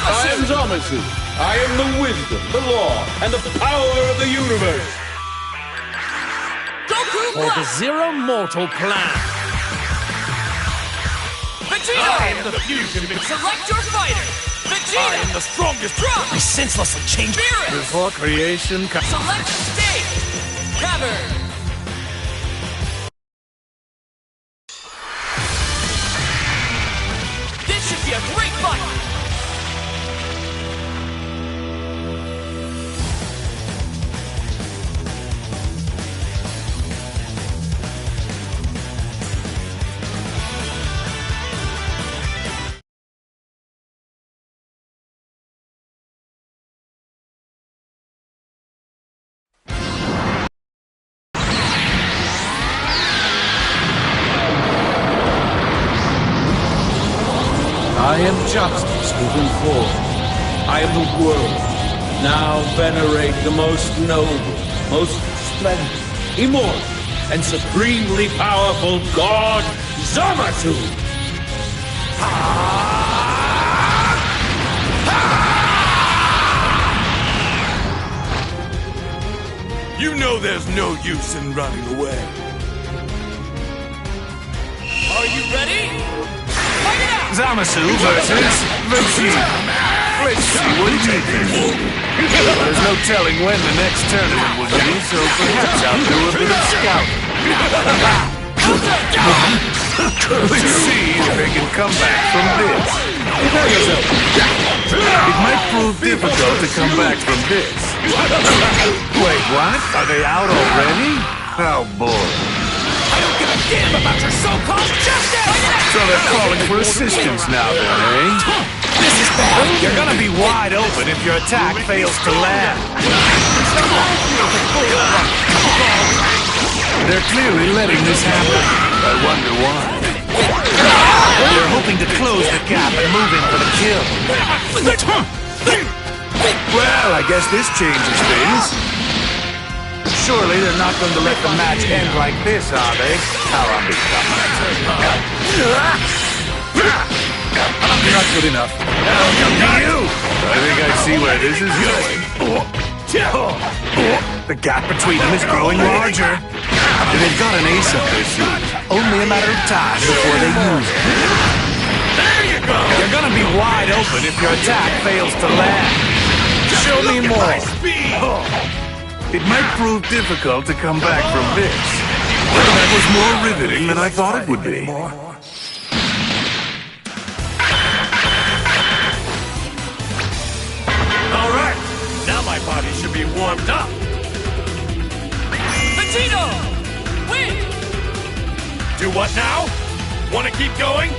I am Zamasu. I am the wisdom, the law, and the power of the universe. Goku For the Blast! Zero Mortal Clan. Vegeta! I am the fusion. Select your fighter! Vegeta! I am the strongest. Drop! I senselessly change Beerus! before creation. Select stage! Cavern! This should be a great fight! I am justice moving forward. I am the world. Now venerate the most noble, most splendid, immortal, and supremely powerful God, Zamasu! You know there's no use in running away. Are you ready? Fight it out! Zamasu versus Vegeta. Let's see what he can do. There's no telling when the next tournament will be, so perhaps I'll do a bit of scouting. Let's see if they can come back from this. It might prove difficult to come back from this. Wait, what? Are they out already? Oh, boy. I don't give a damn about your so-called justice! So they're calling for assistance now then, eh? This is bad! You're gonna be wide open if your attack fails to land. They're clearly letting this happen. I wonder why. They're hoping to close the gap and move in for the kill. Well, I guess this changes things. Surely they're not going to let the match end like this, are they? How I'm not good enough. Now come to you! I think I see where this is going. The gap between them is growing larger. They've got an ace up their sleeve. Only a matter of time before they use it. There you go! You're gonna be wide open if your attack fails to land. Show me more. It might prove difficult to come back from this. That was more riveting than I thought it would be. All right, now my body should be warmed up. Vegeta! Win! Do what now? Want to keep going?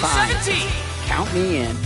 Fine. 17! Count me in.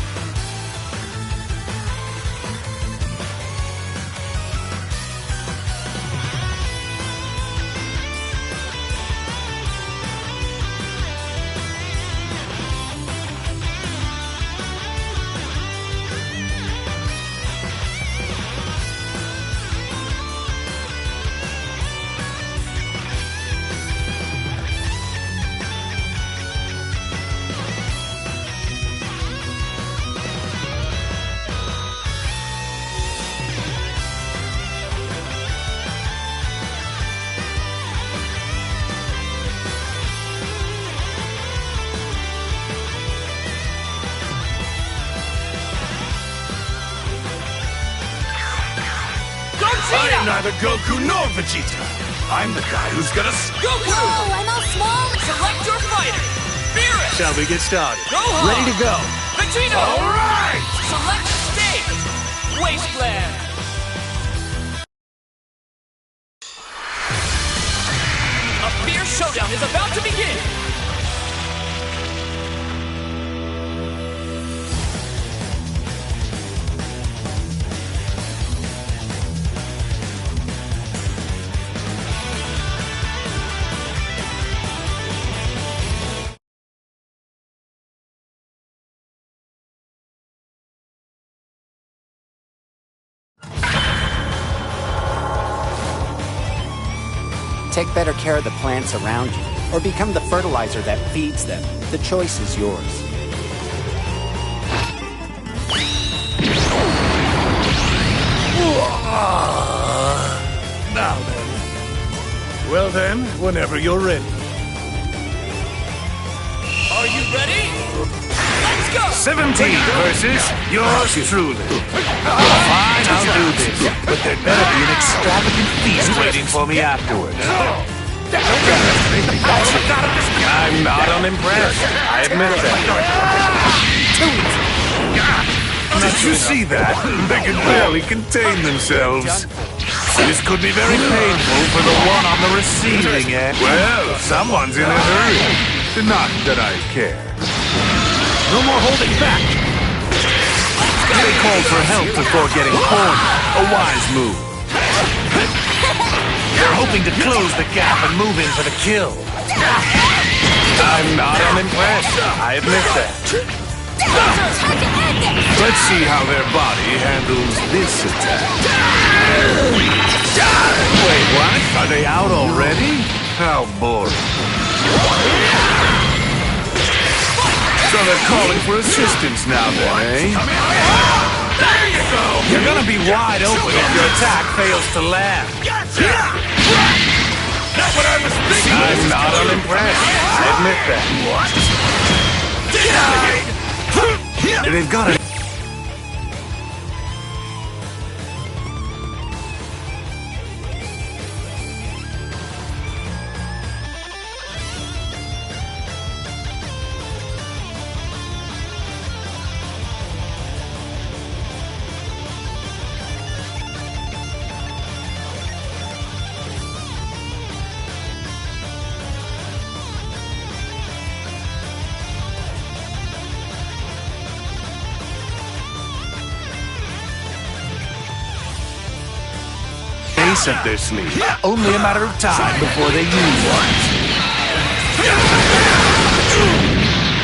I am neither Goku nor Vegeta. I'm the guy who's gonna Goku! Oh, I'm all small. Select your fighter! Beerus! Shall we get started? Gohan! Ready to go. Vegeta! Alright! Select the stage! Wasteland! A fierce showdown is about to begin! Take better care of the plants around you, or become the fertilizer that feeds them. The choice is yours. Now then. Well then, whenever you're ready. Are you ready? Let's go! 17 versus yours truly. Fine, I'll do this. But there'd better be an extravagant feast waiting for me afterwards. I'm not unimpressed. I admit that. Did you see that? They can barely contain themselves. This could be very painful for the one on the receiving end. Well, someone's in a hurry. Not that I care. No more holding back. They called for help before getting cornered. A wise move. They're hoping to close the gap and move in for the kill. I'm not unimpressed. I admit that. Let's see how their body handles this attack. Wait, what? Are they out already? How boring. So they're calling for assistance now then, eh? There you go! You're gonna be wide open if your attack fails to land. Not what I was thinking! I'm not unimpressed. I admit that. Get out of here! They've got it. Up their sleeve. Only a matter of time before they use one.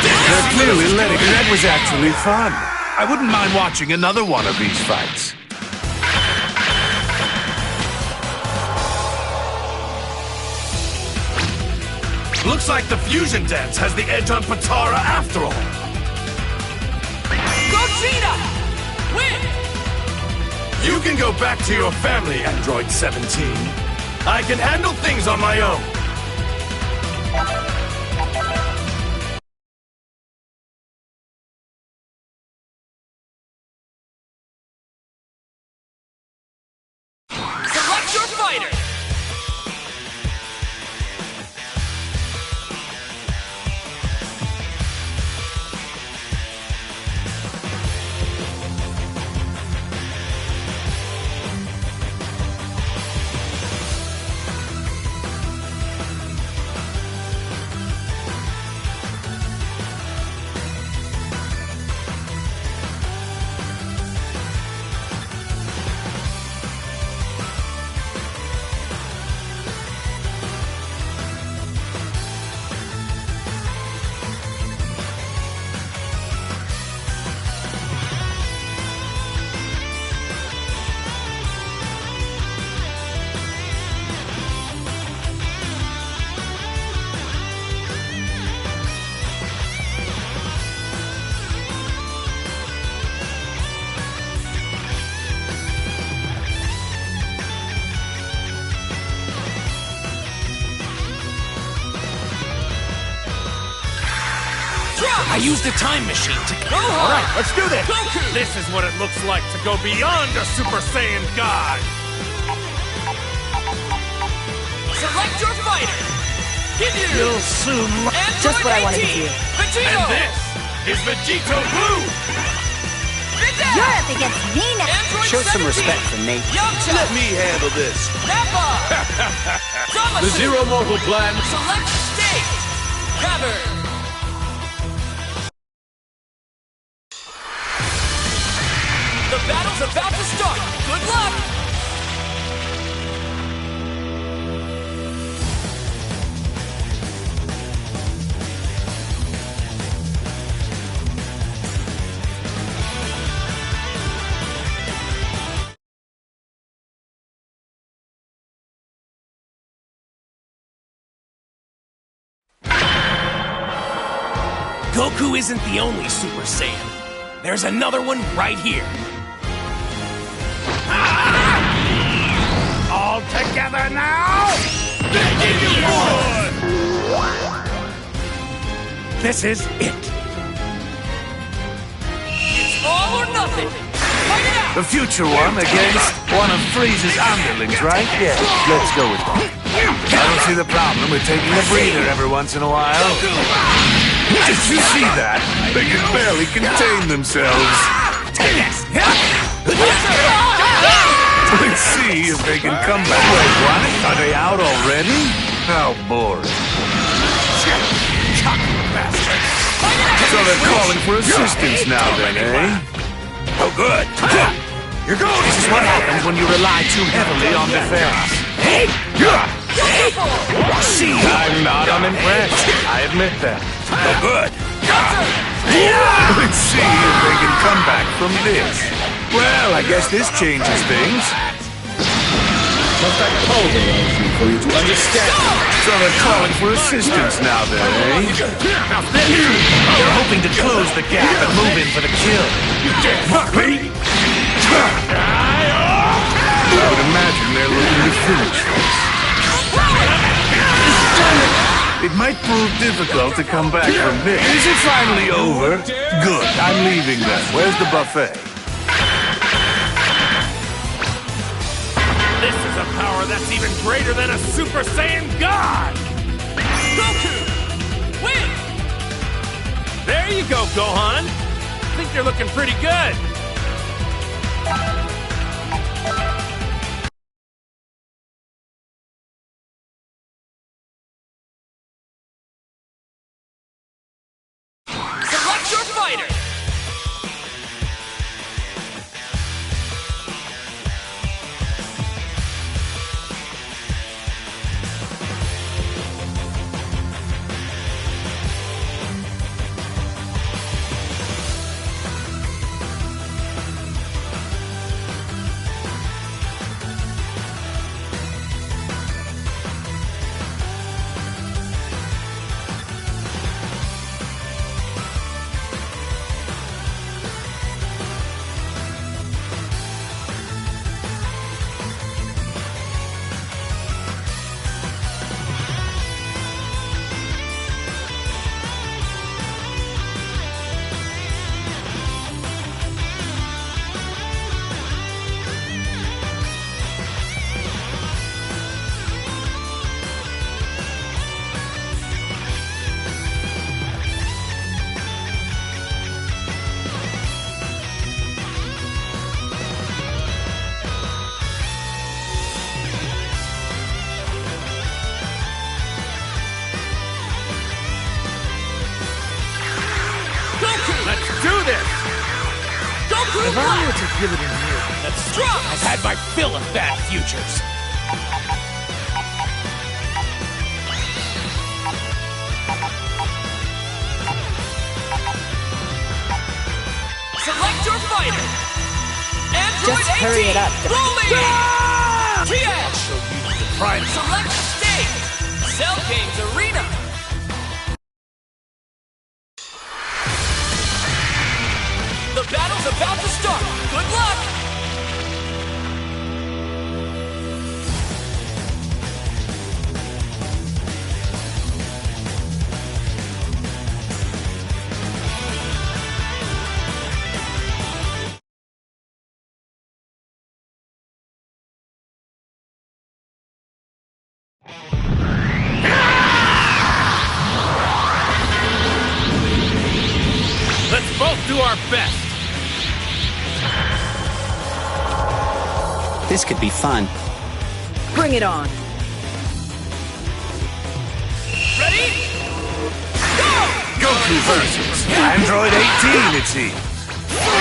They're clearly letting it. That was actually fun. I wouldn't mind watching another one of these fights. Looks like the fusion dance has the edge on Potara after all. Gogeta! Win! You can go back to your family, Android 17. I can handle things on my own. Select your fighter! I used a time machine to... All right, let's do this. Goku! This is what it looks like to go beyond a Super Saiyan God. Select your fighter! Ginyu! You'll soon Android Just what I wanted to 18! hear. Vegito! And this is Vegito Blue. Videl! You're up against me now. Android Show some 17! respect for Nate. Yamcha! Let me handle this. Nappa! The Zamasu! Zero Mortal Plan. Select state! Cavern! The battle's about to start! Good luck! Goku isn't the only Super Saiyan. There's another one right here. All together now. This is it. It's all or nothing. Fight it out! The future one against one of Frieza's underlings, right? Yeah, let's go with that. I don't see the problem with taking a breather every once in a while. Did you see that? They can barely contain themselves. Let's see if they can come back. Wait, what? Are they out already? How boring. So they're calling for assistance now then, eh? Oh, good. You're going. This is what happens when you rely too heavily on defense. See, I'm not unimpressed. I admit that. Oh, good. Let's see if they can come back from this. Well, I guess this changes things. Must I pulverize you for you to understand? So they're calling for assistance now then, eh? They're hoping to close the gap and move in for the kill. Me? I would imagine they're looking to finish this. It might prove difficult to come back from this. Is it finally over? Good. I'm leaving then. Where's the buffet? This is a power that's even greater than a Super Saiyan God. Goku! Win! There you go, Gohan. I think you're looking pretty good. Select your fighter! Let's do this. Goku If I were to give it a year, That's strong! I've had my fill of bad futures. Select your fighter! Android Just hurry 18! it up. Rolling! TX! I'll show you the prime. Select stage! Cell Games Arena! The battle's about to start! Good luck! do our best. This could be fun. Bring it on. Ready? Goku versus Android 18, it seems.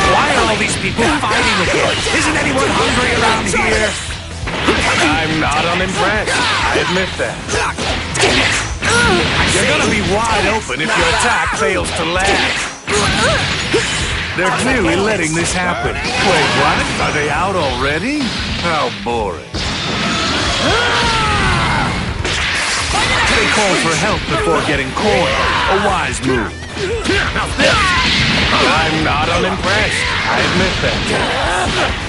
Why are all these people fighting again? Isn't anyone hungry around here? I'm not unimpressed. I admit that. You're gonna be wide open if your attack fails to land. They're clearly letting this happen. Wait, what? Are they out already? How boring. They call for help before getting cornered. A wise move. I'm not unimpressed. I admit that.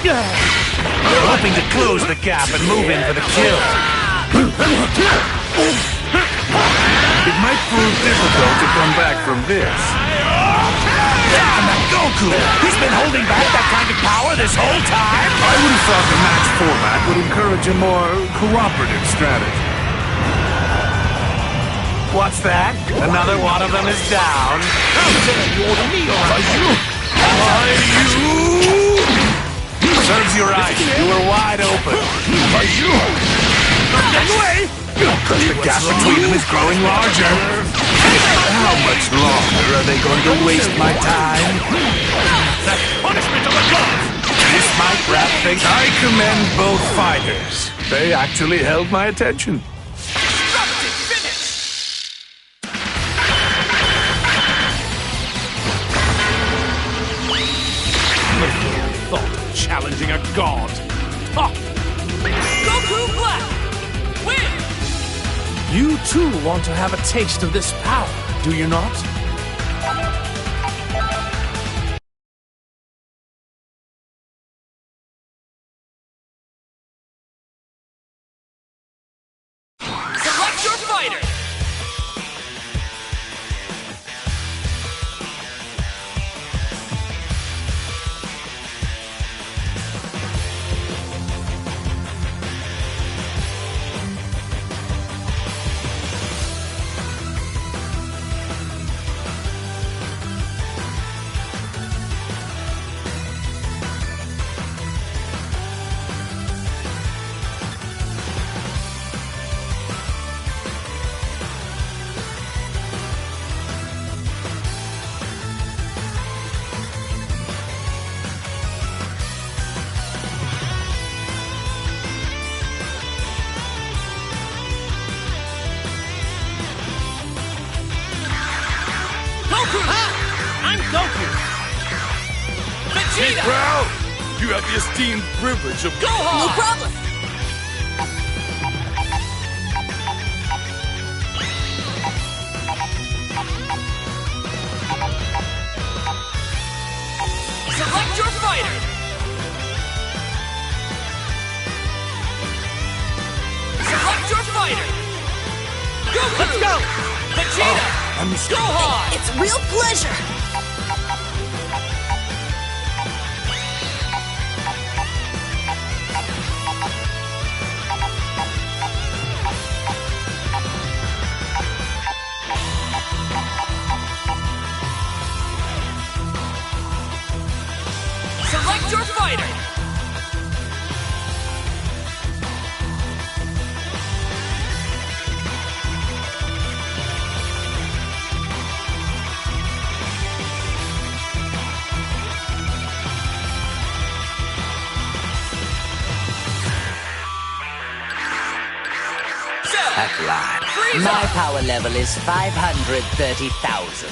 They're hoping to close the gap and move in for the kill. It might prove difficult to come back from this. Damn that Goku! He's been holding back that kind of power this whole time! I would have thought the match format would encourage a more cooperative strategy. What's that? Another one of them is down. How dare you order me or Serves you right. You were wide open. The gap between them is growing larger. How much longer are they going to waste my time? That's punishment of the gods! This might wrap things. I commend both fighters. They actually held my attention. Challenging a god. Ha! Goku Black! Win! You too want to have a taste of this power, do you not? Select your fighter! I'm Goku! Vegeta! Proud! You have the esteemed privilege of Gohan! No problem. Select your fighter! Select your fighter! Goku! Let's go! Vegeta! Gohan! It's a real pleasure. Select your fighter! My power level is 530,000.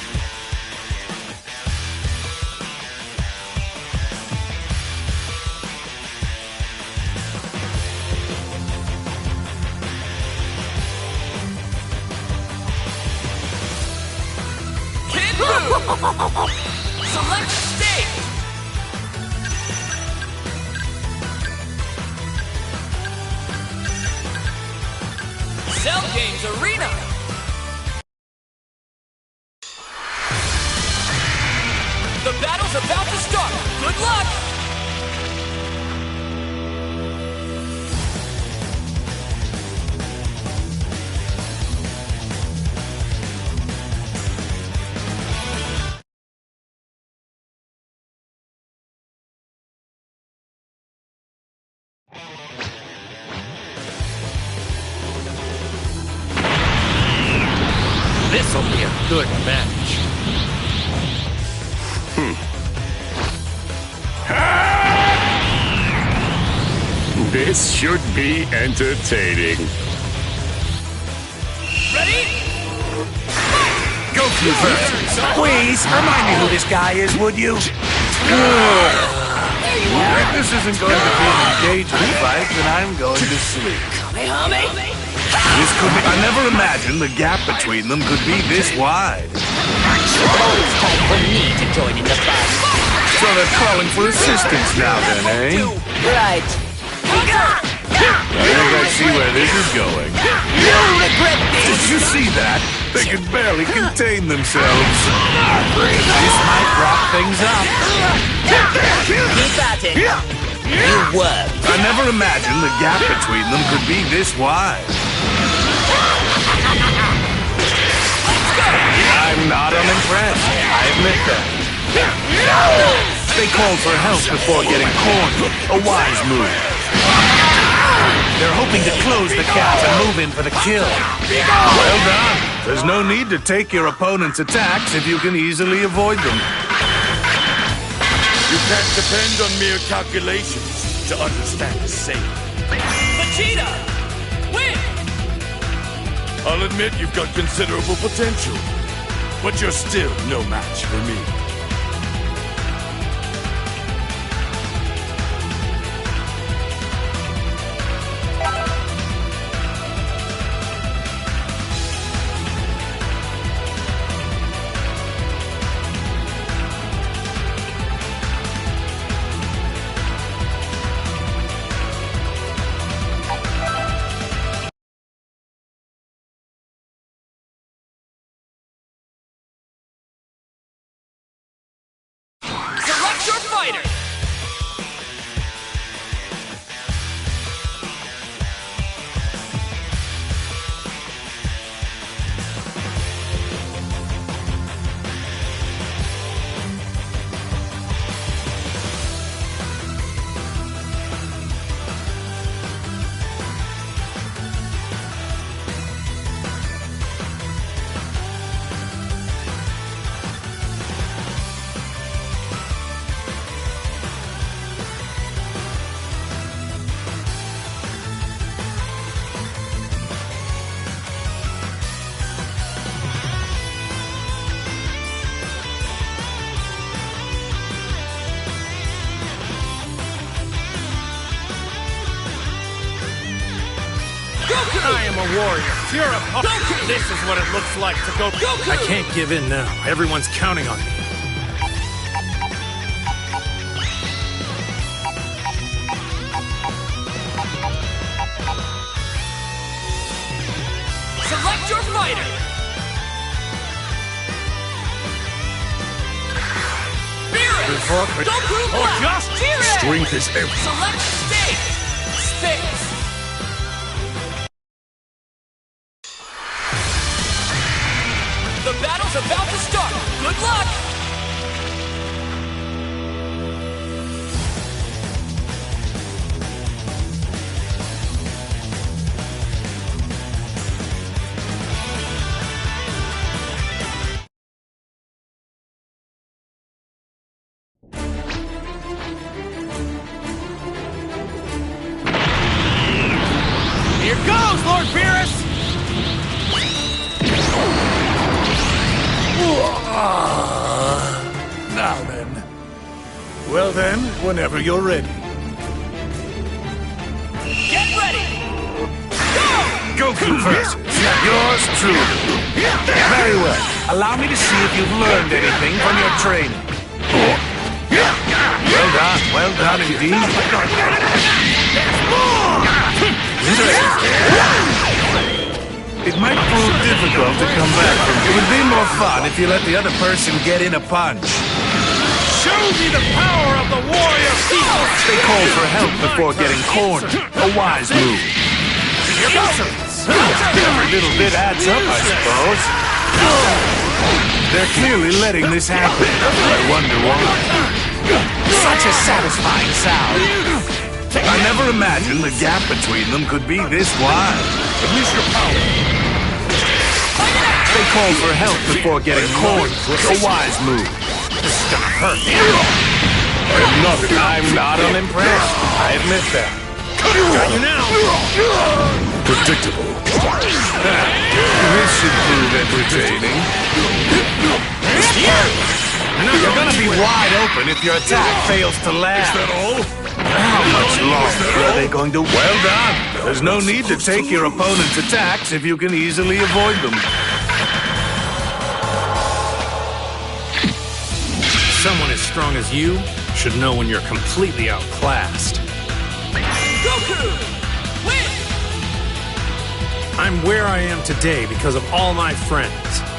Kid Buu! Select stage! Cell Games Arena! The battle's about to start! Good luck! This'll be a good match. This should be entertaining. Ready? Goku versus. Please, remind me who this guy is, would you? If this isn't going to be an engagement fight, then I'm going to sleep. This could be. I never imagined the gap between them could be this wide. Oh, it's time for me to join in the fun. So they're calling for assistance now, then, eh? Right. I think I see where this is going. You'll regret this. Did you see that? They could barely contain themselves. This might wrap things up. Keep at it. You work. I never imagined the gap between them could be this wide. I'm not unimpressed. I admit that. They called for help before getting cornered. A wise move. They're hoping to close the gap and move in for the kill. Well done. There's no need to take your opponent's attacks if you can easily avoid them. You can't depend on mere calculations to understand the same. Vegeta! Win! I'll admit you've got considerable potential, but you're still no match for me. Select your fighter! I am a warrior. You're a Goku. This is what it looks like to go. Goku. I can't give in now. Everyone's counting on me. Select your fighter! Beerus! Goku Black! Beerus! Strength is everything. Select stage! Space! The battle's about to start! Good luck! Here goes, Lord Beerus! Now then. Well then, whenever you're ready. Get ready! Goku versus yours truly. Very well. Allow me to see if you've learned anything from your training. Well done indeed. It might prove difficult to come back from. It would be more fun if you let the other person get in a punch. Show me the power of the warrior people! They called for help before getting cornered. A wise move. Every little bit adds up, I suppose. They're clearly letting this happen. I wonder why. Such a satisfying sound. I never imagined the gap between them could be this wide. Unleash your power. They call for help before getting cornered. A wise move. This is gonna hurt. I'm not unimpressed. I admit that. Got you now. Predictable. This should prove entertaining. You're gonna be wide open if your attack fails to land. Is that all? How much longer are they going to... Well done. There's no need to take your opponent's attacks if you can easily avoid them. Someone as strong as you should know when you're completely outclassed. Goku! Win! I'm where I am today because of all my friends.